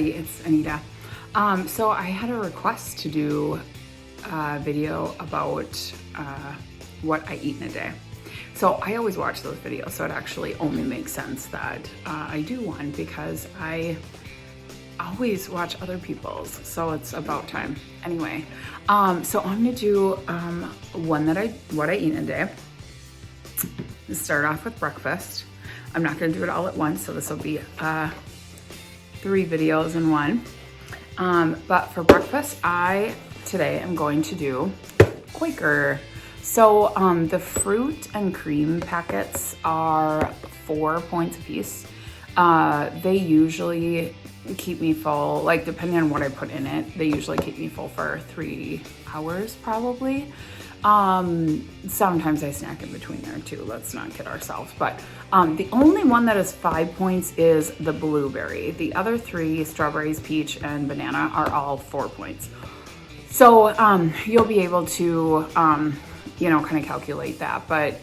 everybody, it's Anita. So I had a request to do a video about what I eat in a day. So I always watch those videos, so it actually only makes sense that I do one because I always watch other people's, so it's about time. Anyway, so I'm gonna do what I eat in a day. Let's start off with breakfast. I'm not gonna do it all at once, so this will be 3 videos in one. But for breakfast, today I'm going to do Quaker. So the fruit and cream packets are 4 points a piece. They usually keep me full, like depending on what I put in it, they usually keep me full for 3 hours probably. Sometimes I snack in between there too, let's not kid ourselves. But the only one that is 5 points is the blueberry. The other 3, strawberries, peach, and banana, are all 4 points. So you'll be able to, kind of calculate that. But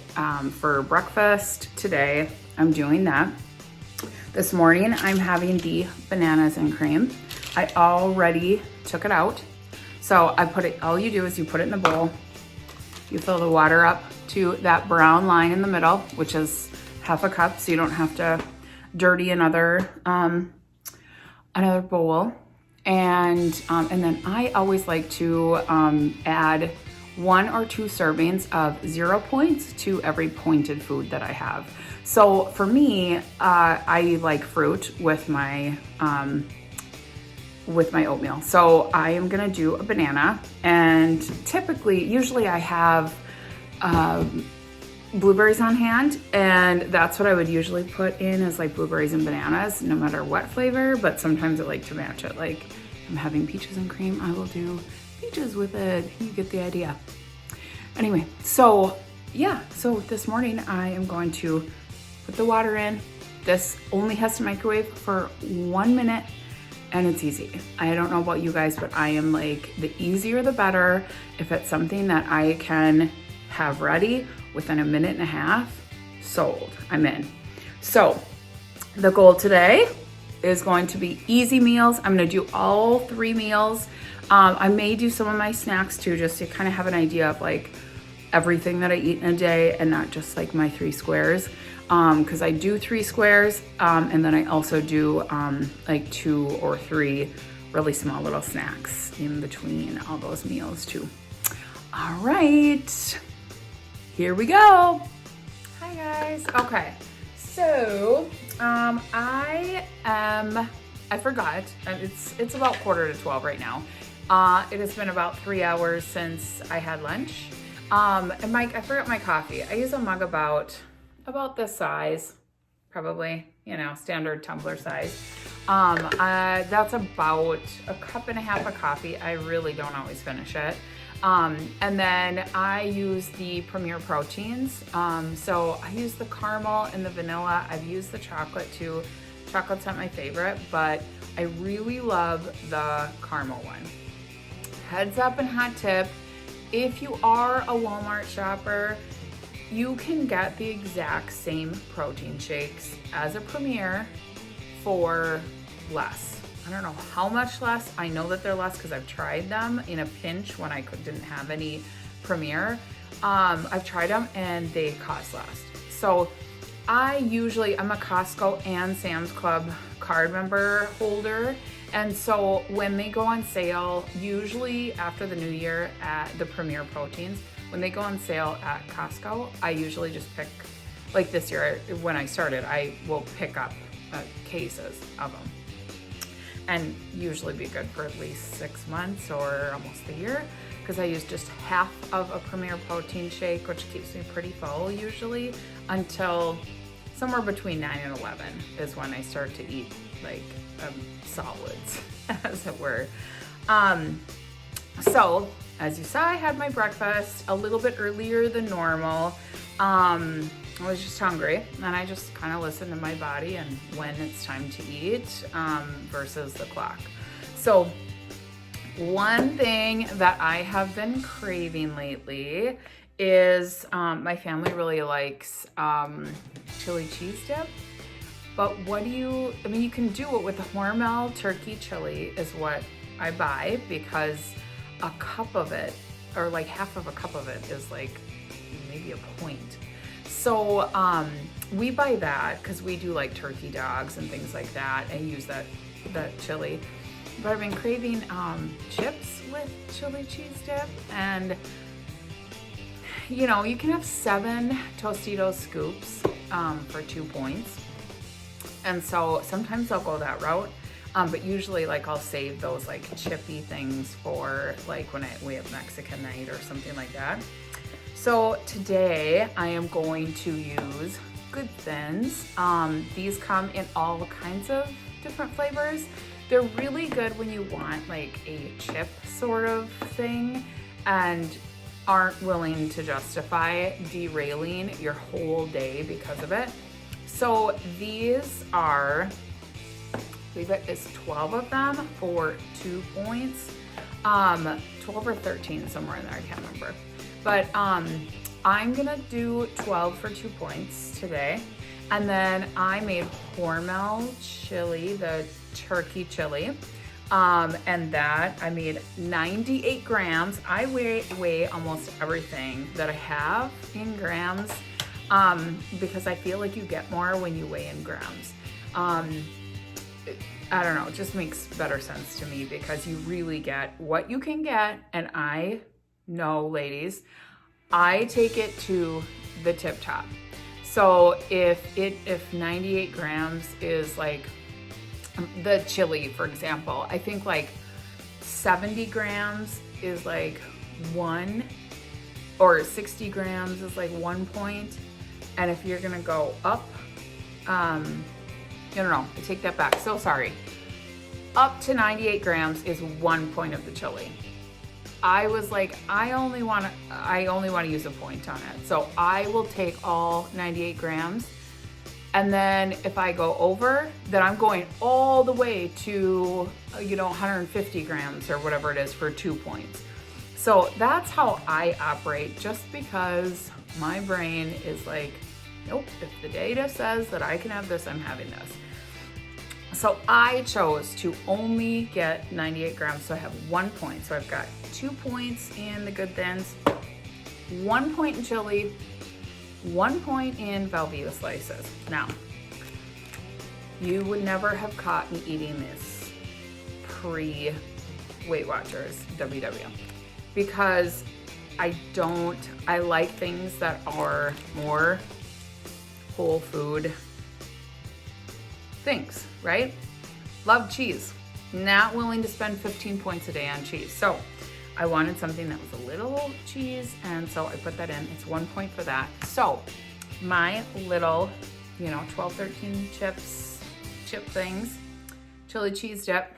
for breakfast today, I'm doing that. This morning, I'm having the bananas and cream. I already took it out. So all you do is you put it in a bowl. You fill the water up to that brown line in the middle, which is half a cup, so you don't have to dirty another bowl. And then I always like to add 1 or 2 servings of 0 points to every pointed food that I have. So for me, I like fruit with my oatmeal. So I am gonna do a banana, and usually I have blueberries on hand, and that's what I would usually put in, is like blueberries and bananas, no matter what flavor, but sometimes I like to match it. Like I'm having peaches and cream, I will do peaches with it. You get the idea. Anyway, so this morning I am going to put the water in. This only has to microwave for 1 minute, and it's easy. I don't know about you guys, but I am like, the easier the better. If it's something that I can have ready within 1.5 minutes, sold, I'm in. So the goal today is going to be easy meals. I'm gonna do all 3 meals. I may do some of my snacks too, just to kind of have an idea of like everything that I eat in a day, and not just like my 3 squares. Because I do 3 squares, and then I also do like 2 or 3 really small little snacks in between all those meals too. All right, here we go. Hi guys. Okay, so I forgot, it's about 11:45 right now. It has been about 3 hours since I had lunch. And I forgot my coffee. I use a mug about this size, probably, standard tumbler size. That's about 1.5 cups of coffee. I really don't always finish it. And then I use the Premier proteins. So I use the caramel and the vanilla. I've used the chocolate too. Chocolate's not my favorite, but I really love the caramel one. Heads up and hot tip, if you are a Walmart shopper, you can get the exact same protein shakes as a Premier for less. I don't know how much less. I know that they're less because I've tried them in a pinch when I didn't have any Premier. I've tried them and they cost less. So I'm a Costco and Sam's Club card member holder. And so when they go on sale, usually after the new year at the Premier proteins, when they go on sale at Costco, I usually just pick, like this year when I started, I will pick up cases of them. And usually be good for at least 6 months or almost a year, because I use just half of a Premier protein shake, which keeps me pretty full usually, until somewhere between 9 and 11 is when I start to eat like solids, as it were. So as you saw, I had my breakfast a little bit earlier than normal. I was just hungry, and I just kind of listened to my body and when it's time to eat versus the clock. So one thing that I have been craving lately is my family really likes chili cheese dip. But I mean, you can do it with the Hormel turkey chili is what I buy, because a cup of it, or like half of a cup of it, is like maybe a point. So we buy that because we do like turkey dogs and things like that and use that chili. But I've been craving chips with chili cheese dip, and you know, you can have 7 Tostitos scoops for 2 points. And so sometimes I'll go that route. But usually like I'll save those like chippy things for like when we have Mexican night or something like that. So today I am going to use Good Thins. These come in all kinds of different flavors. They're really good when you want like a chip sort of thing and aren't willing to justify derailing your whole day because of it. So these are, I believe it is 12 of them for 2 points. 12 or 13, somewhere in there, I can't remember. But I'm gonna do 12 for 2 points today. And then I made Hormel chili, the turkey chili. And that I made 98 grams. I weigh almost everything that I have in grams, because I feel like you get more when you weigh in grams. I don't know, it just makes better sense to me because you really get what you can get. And I know, ladies, I take it to the tip top. So if 98 grams is like the chili, for example, I think like 70 grams is like 1, or 60 grams is like 1 point. And if you're gonna go up, no, I take that back, so sorry. Up to 98 grams is 1 point of the chili. I was like, I only want to use a point on it. So I will take all 98 grams. And then if I go over, then I'm going all the way to, 150 grams or whatever it is for 2 points. So that's how I operate, just because my brain is like, nope, if the data says that I can have this, I'm having this. So I chose to only get 98 grams, so I have 1 point. So I've got 2 points in the Good Thins, 1 point in chili, 1 point in Velveeta slices. Now, you would never have caught me eating this pre-Weight Watchers WW, because I like things that are more whole food things, right? Love cheese. Not willing to spend 15 points a day on cheese. So I wanted something that was a little cheese, and so I put that in. It's 1 point for that. So my little, 12, 13 chip things, chili cheese dip,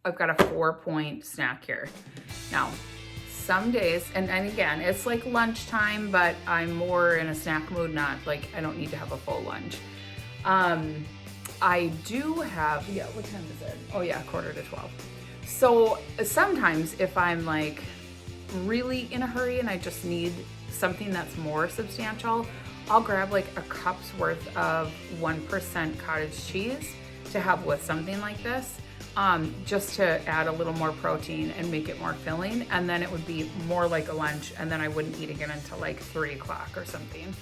I've got a 4 point snack here. Now, some days, and again, it's like lunchtime, but I'm more in a snack mood, not like I don't need to have a full lunch. I do have, what time is it? Oh yeah, 11:45. So sometimes if I'm like really in a hurry and I just need something that's more substantial, I'll grab like a cup's worth of 1% cottage cheese to have with something like this, just to add a little more protein and make it more filling. And then it would be more like a lunch, and then I wouldn't eat again until like 3 o'clock or something.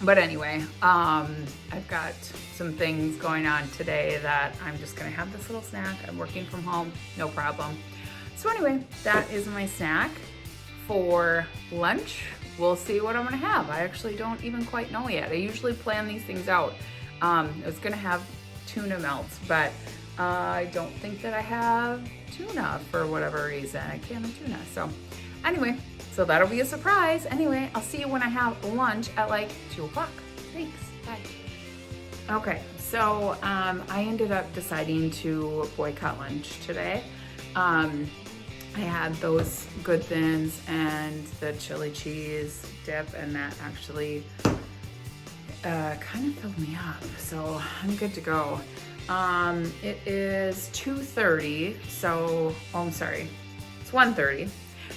But anyway, I've got some things going on today that I'm just gonna have this little snack. I'm working from home, no problem. So anyway, that is my snack for lunch. We'll see what I'm gonna have. I actually don't even quite know yet. I usually plan these things out. I was gonna have tuna melts, but I don't think that I have tuna for whatever reason. I can't have tuna, so anyway. So that'll be a surprise. Anyway, I'll see you when I have lunch at like 2 o'clock. Thanks, bye. Okay, so I ended up deciding to boycott lunch today. I had those Good Thins and the chili cheese dip, and that actually kind of filled me up. So I'm good to go. It is 2:30, so, I'm sorry, it's 1:30.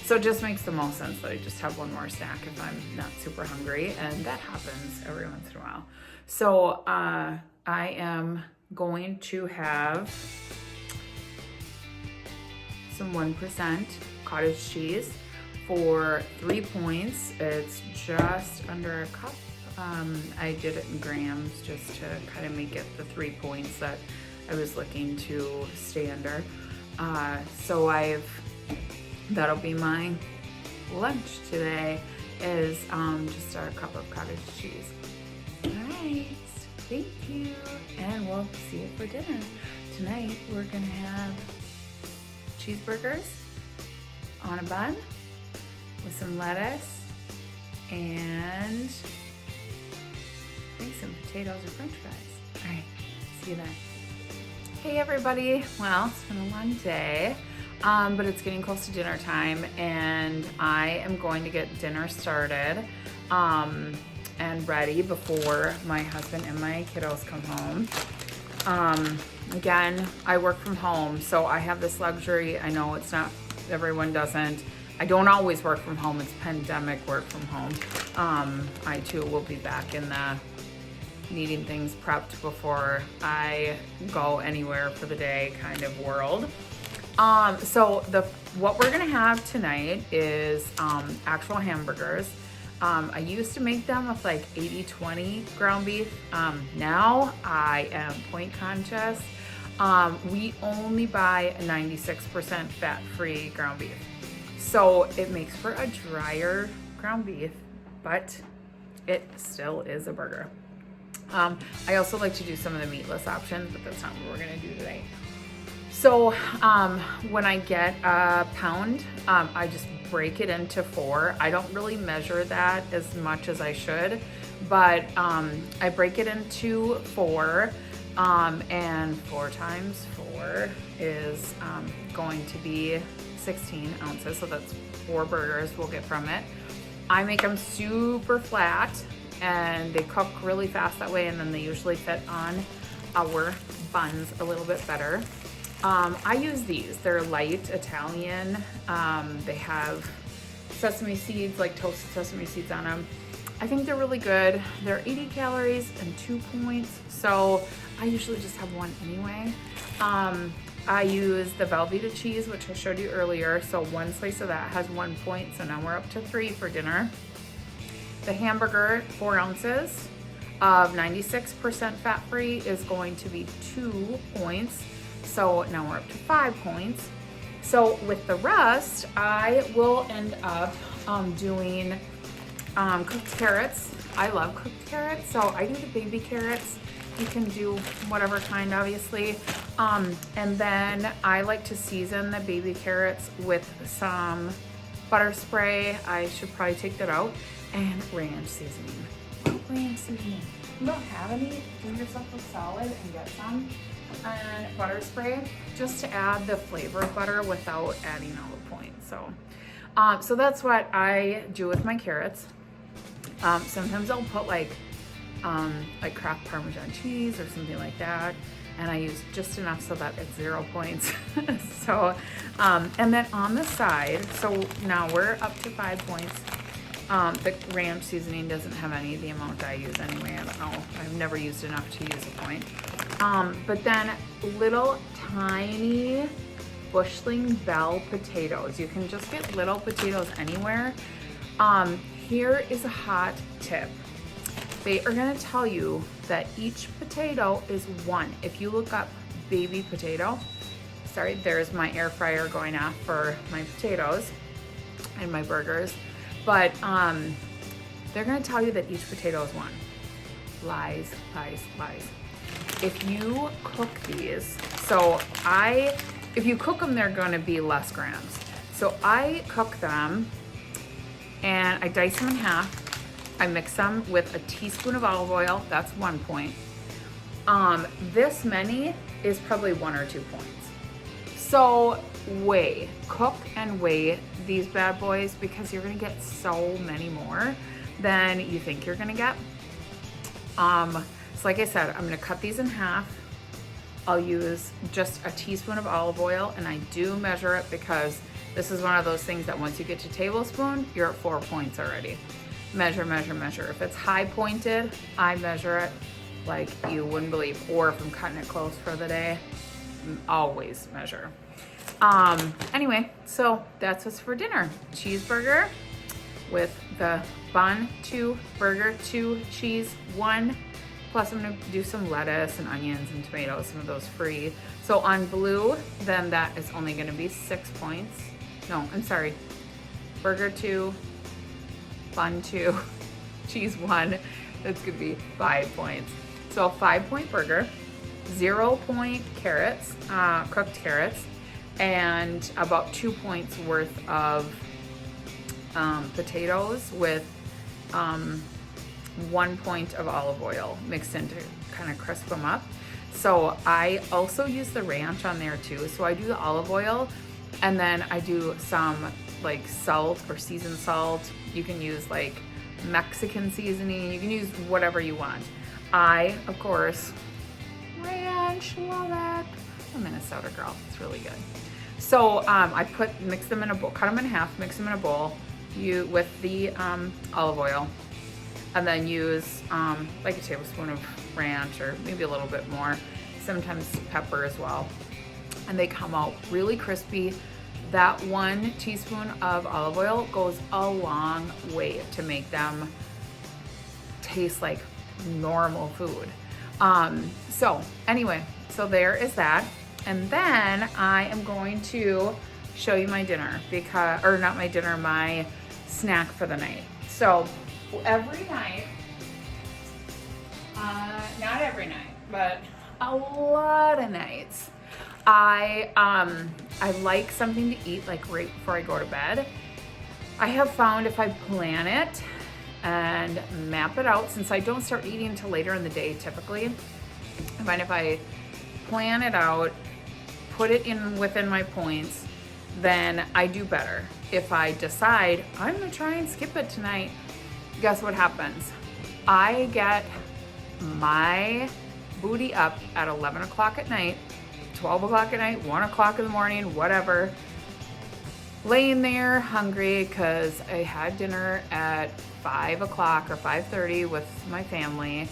So it just makes the most sense that I just have one more snack if I'm not super hungry, and that happens every once in a while. So I am going to have some 1% cottage cheese for 3 points. It's just under a cup. I did it in grams just to kind of make it the 3 points that I was looking to stay under. So that'll be my lunch today, is just a cup of cottage cheese. All right, thank you, and we'll see you for dinner. Tonight we're gonna have cheeseburgers on a bun with some lettuce and I think some potatoes or french fries. All right, see you then. Hey everybody, well, it's been a long day, but it's getting close to dinner time and I am going to get dinner started and ready before my husband and my kiddos come home. Again, I work from home, so I have this luxury. I know it's not, everyone doesn't. I don't always work from home. It's pandemic work from home. I too will be back in the needing things prepped before I go anywhere for the day kind of world. So what we're gonna have tonight is actual hamburgers. I used to make them with like 80-20 ground beef. Now I am point conscious. We only buy 96% fat-free ground beef. So it makes for a drier ground beef, but it still is a burger. I also like to do some of the meatless options, but that's not what we're gonna do today. So when I get a pound, I just break it into 4. I don't really measure that as much as I should, but I break it into 4, and 4 times 4 is going to be 16 ounces, so that's 4 burgers we'll get from it. I make them super flat and they cook really fast that way, and then they usually fit on our buns a little bit better. I use these. They're light Italian. They have sesame seeds, like toasted sesame seeds on them. I think they're really good. They're 80 calories and 2 points, so I usually just have 1 anyway. I use the Velveeta cheese, which I showed you earlier, so 1 slice of that has 1 point, so now we're up to 3 for dinner. The hamburger, 4 ounces of 96% fat-free, is going to be 2 points. So now we're up to 5 points. So with the rest, I will end up doing cooked carrots. I love cooked carrots, so I do the baby carrots. You can do whatever kind, obviously. And then I like to season the baby carrots with some butter spray. I should probably take that out. And ranch seasoning. Oh, ranch seasoning. If you don't have any, do yourself a solid and get some. And butter spray, just to add the flavor of butter without adding all the points. So that's what I do with my carrots. Sometimes I'll put like Kraft Parmesan cheese or something like that, and I use just enough so that it's 0 points. So, and then on the side, so now we're up to 5 points. The ranch seasoning doesn't have any of the amount I use anyway. I don't know. I've never used enough to use a point. But then little tiny bushling bell potatoes. You can just get little potatoes anywhere. Here is a hot tip. They are going to tell you that each potato is 1. If you look up baby potato, sorry, there's my air fryer going off for my potatoes and my burgers. But they're gonna tell you that each potato is 1. Lies, lies, lies. If you cook these, if you cook them, they're gonna be less grams. So I cook them and I dice them in half. I mix them with a teaspoon of olive oil, that's 1 point. This many is probably 1 or 2 points. So cook and weigh these bad boys, because you're gonna get so many more than you think you're gonna get. So like I said, I'm gonna cut these in half. I'll use just a teaspoon of olive oil, and I do measure it because this is one of those things that once you get to tablespoon, you're at 4 points already. Measure, measure, measure. If it's high pointed, I measure it. like you wouldn't believe. Or if I'm cutting it close for the day, always measure. Anyway, so that's what's for dinner. Cheeseburger with the bun 2, burger 2, cheese 1. Plus I'm gonna do some lettuce and onions and tomatoes, some of those free. So on Blue, then that is only gonna be 6 points. No, I'm sorry. Burger 2, bun 2, cheese 1. That's gonna be 5 points. So a 5-point burger, 0-point carrots, cooked carrots, and about 2 points worth of potatoes with 1 point of olive oil mixed in to kind of crisp them up. So I also use the ranch on there too. So I do the olive oil, and then I do some like salt or seasoned salt. You can use like Mexican seasoning. You can use whatever you want. I, of course, ranch, love it. I'm a Minnesota girl, it's really good. So I mix them in a bowl, cut them in half, mix them in a bowl with the olive oil, and then use like a tablespoon of ranch or maybe a little bit more, sometimes pepper as well. And they come out really crispy. That 1 teaspoon of olive oil goes a long way to make them taste like normal food. So anyway, so there is that. And then I am going to show you my dinner or not my dinner, my snack for the night. So every night, not every night, but a lot of nights, I like something to eat like right before I go to bed. I have found if I plan it and map it out, since I don't start eating until later in the day typically, I find if I plan it out, put it in within my points, then I do better. If I decide I'm gonna try and skip it tonight, guess what happens? I get my booty up at 11 o'clock at night, 12 o'clock at night, 1 o'clock in the morning, whatever, laying there hungry because I had dinner at 5 o'clock or 5:30 with my family.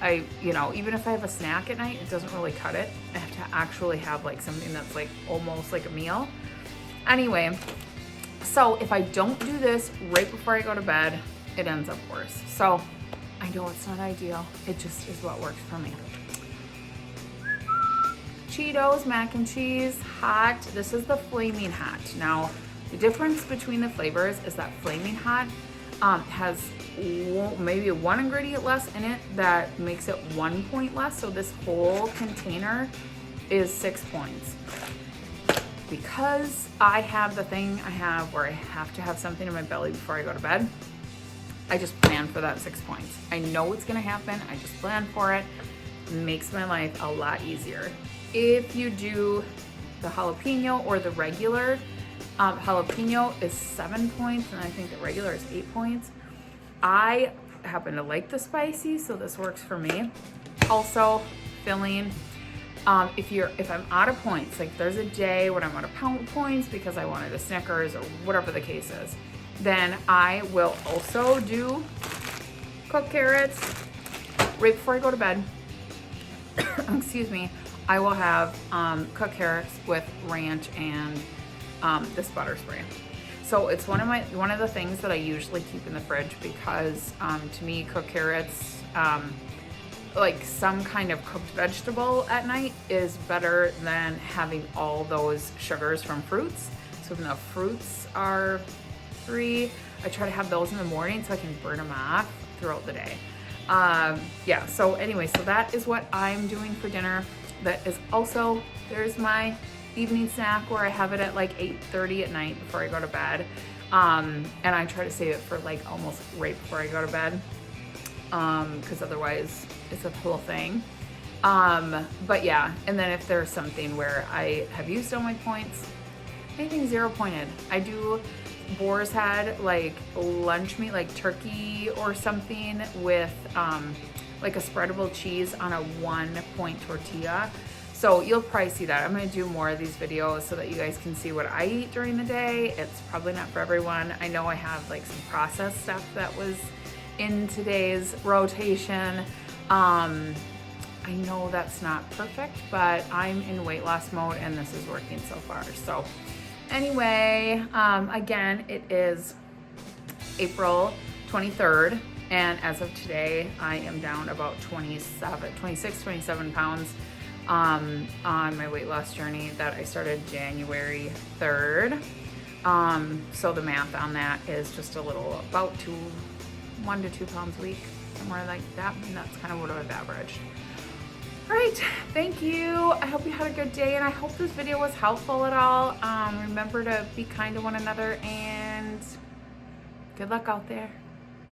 Even if I have a snack at night, it doesn't really cut it. I have to actually have like something that's like almost like a meal. Anyway, so if I don't do this right before I go to bed, it ends up worse. So I know it's not ideal. It just is what works for me. Cheetos, mac and cheese, hot. This is the Flaming Hot. Now, the difference between the flavors is that Flaming Hot has maybe 1 ingredient less in it that makes it 1 point less. So this whole container is 6 points. Because I have the thing I have where I have to have something in my belly before I go to bed, I just plan for that 6 points. I know it's gonna happen, I just plan for it. It makes my life a lot easier. If you do the jalapeno or the regular, jalapeno is 7 points and I think the regular is 8 points. I happen to like the spicy, so this works for me. Also, filling. If I'm out of points, like there's a day when I'm out of points because I wanted a Snickers or whatever the case is, then I will also do cooked carrots right before I go to bed. Excuse me. I will have cooked carrots with ranch and this butter spray. So it's one of the things that I usually keep in the fridge because to me, cooked carrots, like some kind of cooked vegetable at night is better than having all those sugars from fruits. So when the fruits are free, I try to have those in the morning so I can burn them off throughout the day. Yeah, so anyway, so that is what I'm doing for dinner. That is also, there's my evening snack where I have it at like 8:30 at night before I go to bed. And I try to save it for like almost right before I go to bed. Because otherwise it's a whole thing. But yeah, and then if there's something where I have used all my points, anything 0 pointed. I do boar's head, like lunch meat, like turkey or something with like a spreadable cheese on a 1 point tortilla. So you'll probably see that. I'm gonna do more of these videos so that you guys can see what I eat during the day. It's probably not for everyone. I know I have like some processed stuff that was in today's rotation. I know that's not perfect, but I'm in weight loss mode and this is working so far. So anyway, again, it is April 23rd. And as of today, I am down about 27 pounds on my weight loss journey that I started January 3rd. So the math on that is just a little about 1 to 2 pounds a week, somewhere like that. And that's kind of what I've averaged. All right, thank you. I hope you had a good day and I hope this video was helpful at all. Remember to be kind to one another and good luck out there.